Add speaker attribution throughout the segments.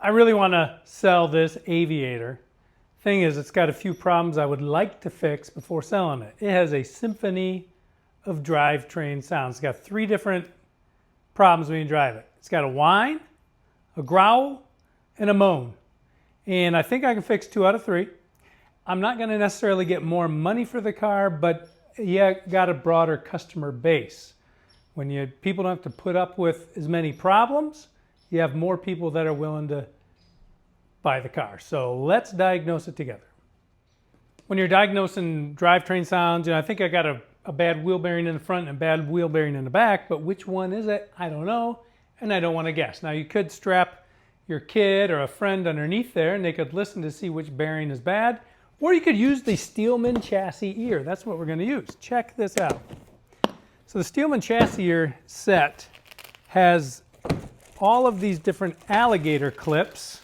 Speaker 1: I really want to sell this Aviator. Thing is, it's got a few problems I would like to fix before selling it. It has a symphony of drivetrain sounds. It's got 3 different problems when you drive it. It's got a whine, a growl, and a moan. And I think I can fix 2 out of 3. I'm not going to necessarily get more money for the car, but yeah, got a broader customer base. When people don't have to put up with as many problems, you have more people that are willing to buy the car. So let's diagnose it together. When you're diagnosing drivetrain sounds, I think I got a bad wheel bearing in the front and a bad wheel bearing in the back, but which one is it? I don't know, and I don't want to guess. Now you could strap your kid or a friend underneath there and they could listen to see which bearing is bad, or you could use the Steelman chassis ear. That's what we're going to use. Check this out. So the Steelman chassis ear set has all of these different alligator clips,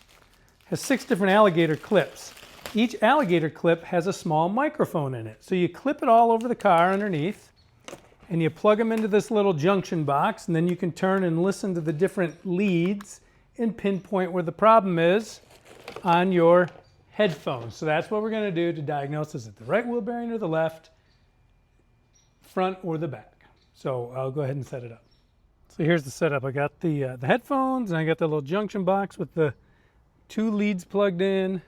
Speaker 1: has 6 different alligator clips. Each alligator clip has a small microphone in it. So you clip it all over the car underneath and you plug them into this little junction box, and then you can turn and listen to the different leads and pinpoint where the problem is on your headphones. So that's what we're going to do to diagnose, is it the right wheel bearing or the left, front or the back. So I'll go ahead and set it up. So here's the setup. I got the headphones, and I got the little junction box with the 2 leads plugged in.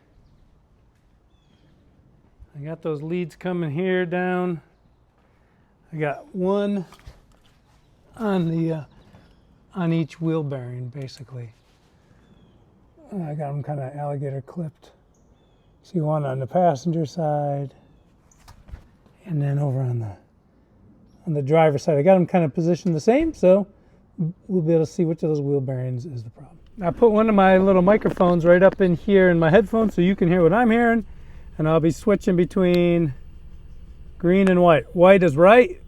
Speaker 1: I got those leads coming here down. I got one on on each wheel bearing, basically. I got them kind of alligator clipped. See one on the passenger side, and then over on the driver's side. I got them kind of positioned the same, so we'll be able to see which of those wheel bearings is the problem. I put one of my little microphones right up in here in my headphones so you can hear what I'm hearing, and I'll be switching between green and white. White is right,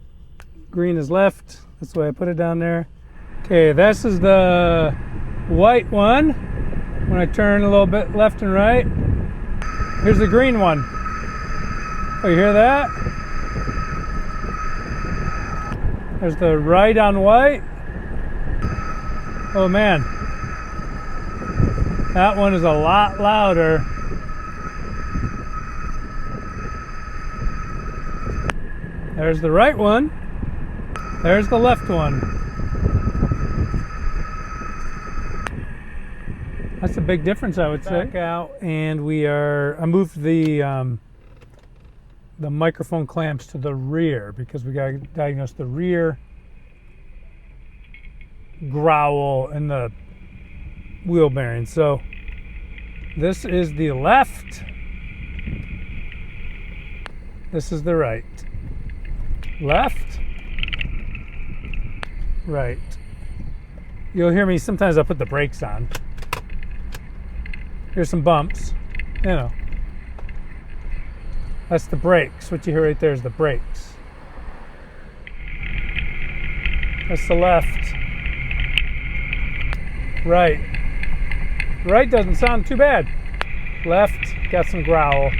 Speaker 1: green is left. That's the way I put it down there. Okay, this is the white one. When I turn a little bit left and right, here's the green one. Oh, you hear that? There's the right on white. Oh man, that one is a lot louder. There's the right one. There's the left one. That's a big difference, I would say. Back out, and I moved the microphone clamps to the rear because we got to diagnose the rear growl in the wheel bearing. So this is the left. This is the right. Left. Right. You'll hear me sometimes. I put the brakes on. Here's some bumps, That's the brakes. What you hear right there is the brakes. That's the left. Right. Right doesn't sound too bad. Left, got some growl.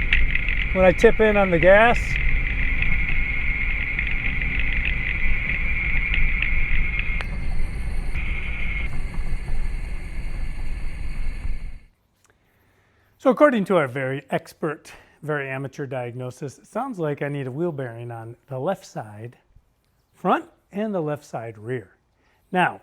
Speaker 1: When I tip in on the gas, so according to our very expert, very amateur diagnosis, it sounds like I need a wheel bearing on the left side front and the left side rear. Now,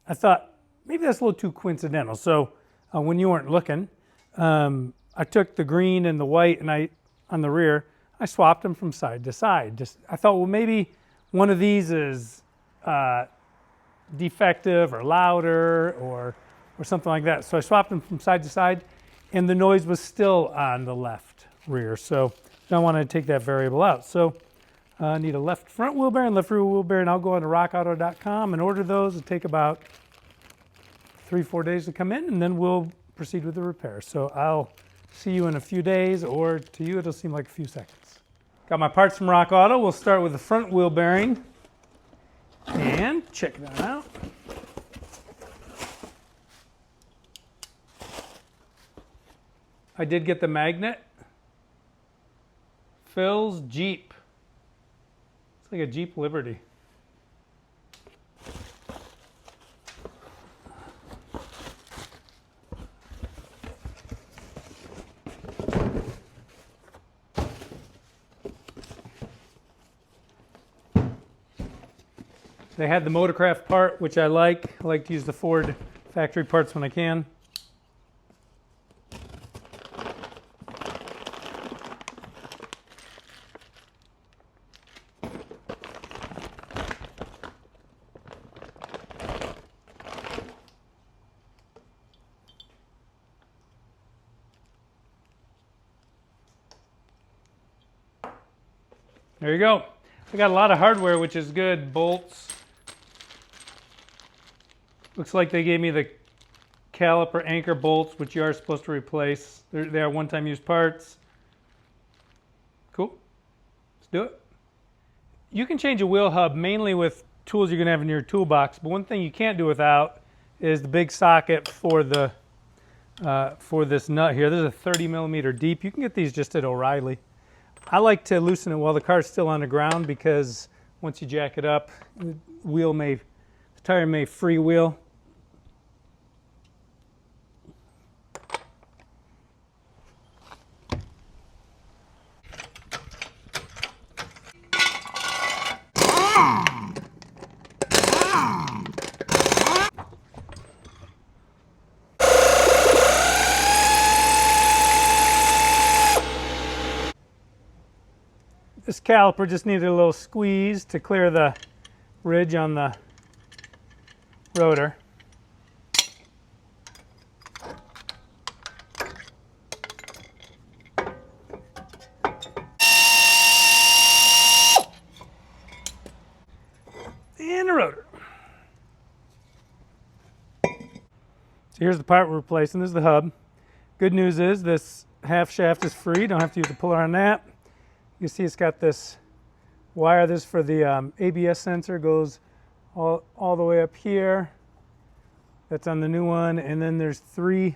Speaker 1: I thought maybe that's a little too coincidental. So when you weren't looking, I took the green and the white and on the rear, I swapped them from side to side. I thought, well, maybe one of these is defective or louder or something like that. So I swapped them from side to side, and the noise was still on the left rear. So I wanted to take that variable out. So I need a left front wheel bearing, left rear wheel bearing. I'll go on to rockauto.com and order those. It'll take about 3-4 days to come in, and then we'll proceed with the repair. So I'll see you in a few days, or to you it'll seem like a few seconds. Got my parts from Rock Auto. We'll start with the front wheel bearing and check that out. I did get the magnet. Phil's Jeep. It's like a Jeep Liberty. They had the Motorcraft part, which I like. I like to use the Ford factory parts when I can. There you go. I got a lot of hardware, which is good. Bolts. Looks like they gave me the caliper anchor bolts, which you are supposed to replace. They are one-time use parts. Cool. Let's do it. You can change a wheel hub mainly with tools you're going to have in your toolbox, but one thing you can't do without is the big socket for the for this nut here. This is a 30 millimeter deep. You can get these just at O'Reilly. I like to loosen it while the car's still on the ground, because once you jack it up, the tire may freewheel. This caliper just needed a little squeeze to clear the ridge on the rotor. And the rotor. So here's the part we're replacing. This is the hub. Good news is this half shaft is free. Don't have to use the puller on that. You see it's got this wire. This for the ABS sensor, goes all the way up here. That's on the new one. And then there's 3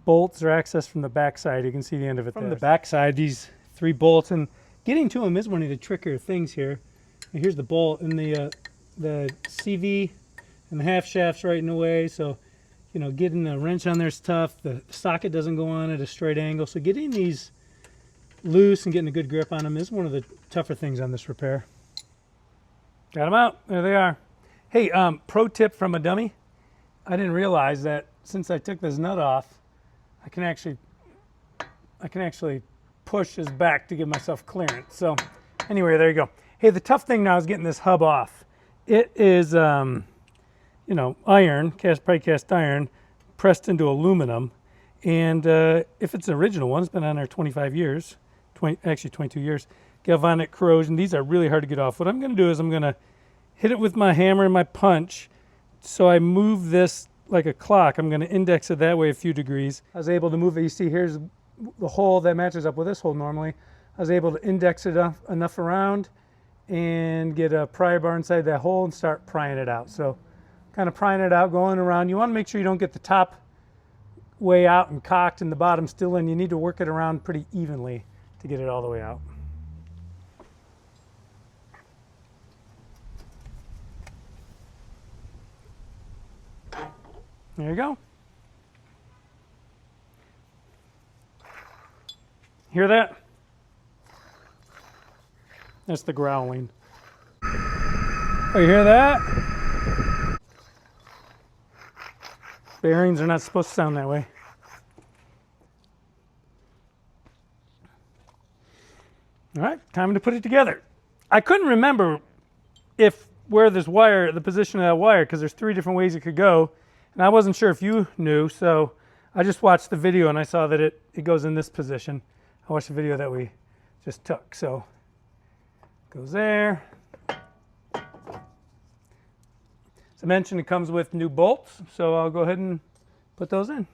Speaker 1: bolts are accessed from the back side. You can see the end of it from the back side, these 3 bolts. And getting to them is one of the trickier things here. And here's the bolt, and the CV and the half shaft's right in the way. So, you know, getting the wrench on there is tough. The socket doesn't go on at a straight angle. So getting these loose and getting a good grip on them is one of the tougher things on this repair. Got them out. There they are. Hey, pro tip from a dummy. I didn't realize that since I took this nut off, I can actually push this back to give myself clearance. So anyway, there you go. Hey, the tough thing now is getting this hub off. It is, you know, iron, probably cast iron, pressed into aluminum. And if it's an original one, it's been on there 25 years. Actually 22 years. Galvanic corrosion. These are really hard to get off. What I'm going to do is I'm going to hit it with my hammer and my punch. So I move this like a clock. I'm going to index it that way a few degrees. I was able to move it. You see here's the hole that matches up with this hole normally. I was able to index it enough around and get a pry bar inside that hole and start prying it out. So kind of prying it out, going around. You want to make sure you don't get the top way out and cocked and the bottom still in. You need to work it around pretty evenly to get it all the way out. There you go. Hear that? That's the growling. Oh, you hear that? Bearings are not supposed to sound that way. All right, time to put it together. I couldn't remember where this wire, the position of that wire, because there's 3 different ways it could go, and I wasn't sure if you knew, so I just watched the video and I saw that it goes in this position. I watched the video that we just took, so it goes there. As I mentioned, it comes with new bolts, so I'll go ahead and put those in.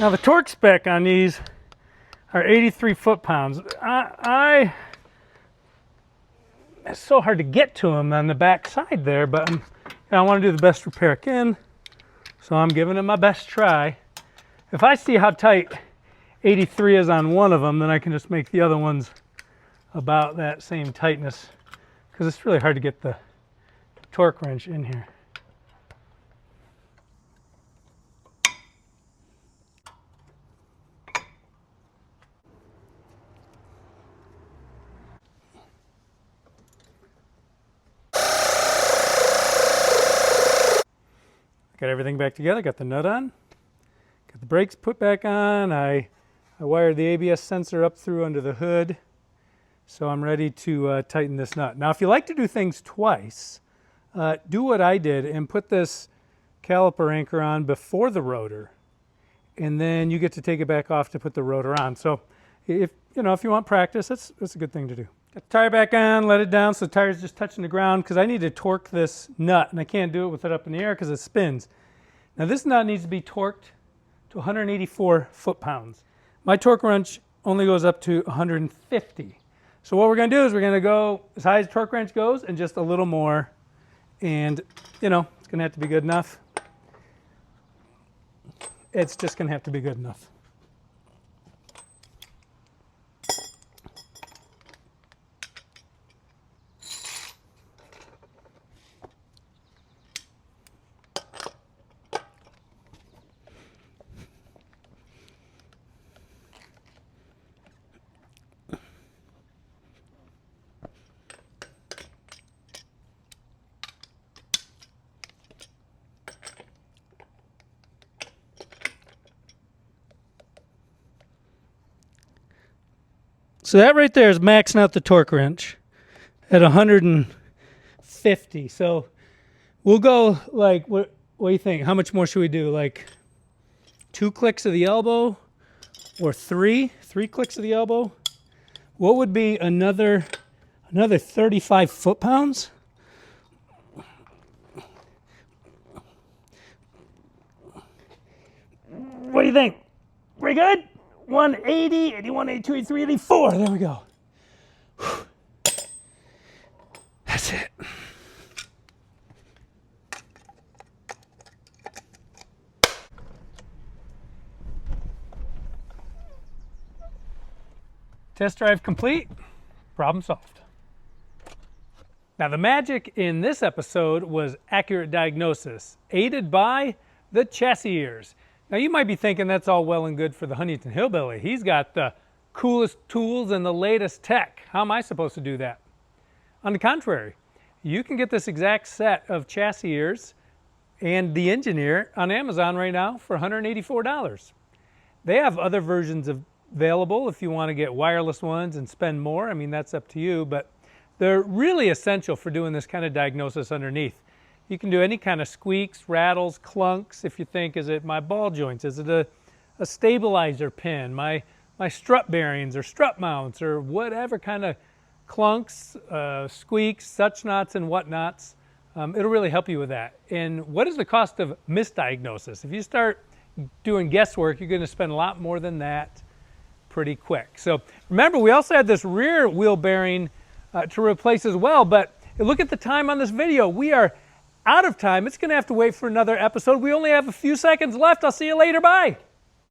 Speaker 1: Now the torque spec on these are 83 foot-pounds. It's so hard to get to them on the back side there, but I want to do the best repair I can. So I'm giving it my best try. If I see how tight 83 is on one of them, then I can just make the other ones about that same tightness, because it's really hard to get the torque wrench in here. Got everything back together, got the nut on, got the brakes put back on. I wired the ABS sensor up through under the hood, so I'm ready to tighten this nut. Now if you like to do things twice, do what I did and put this caliper anchor on before the rotor, and then you get to take it back off to put the rotor on. So if you want practice, that's a good thing to do. Got the tire back on, let it down so the tire's just touching the ground, because I need to torque this nut, and I can't do it with it up in the air because it spins. Now this nut needs to be torqued to 184 foot-pounds. My torque wrench only goes up to 150. So what we're going to do is we're going to go as high as the torque wrench goes and just a little more, and it's going to have to be good enough. It's just going to have to be good enough. So that right there is maxing out the torque wrench at 150. So we'll go like, what do you think? How much more should we do? Like 2 clicks of the elbow or 3 clicks of the elbow? What would be another 35 foot-pounds? What do you think? Pretty good? 180, 81, 82, 83, 84. There we go. Whew. That's it. Test drive complete. Problem solved. Now the magic in this episode was accurate diagnosis, aided by the chassis ears. Now you might be thinking that's all well and good for the Huntington Hillbilly. He's got the coolest tools and the latest tech. How am I supposed to do that? On the contrary, you can get this exact set of chassis ears and the engine ear on Amazon right now for $184. They have other versions available if you want to get wireless ones and spend more. I mean, that's up to you, but they're really essential for doing this kind of diagnosis underneath. You can do any kind of squeaks, rattles, clunks. If you think, is it my ball joints? Is it a stabilizer pin? My strut bearings or strut mounts or whatever kind of clunks, squeaks, such knots and whatnots. It'll really help you with that. And what is the cost of misdiagnosis? If you start doing guesswork, you're going to spend a lot more than that pretty quick. So remember, we also had this rear wheel bearing to replace as well. But look at the time on this video. We are out of time. It's going to have to wait for another episode. We only have a few seconds left. I'll see you later. Bye.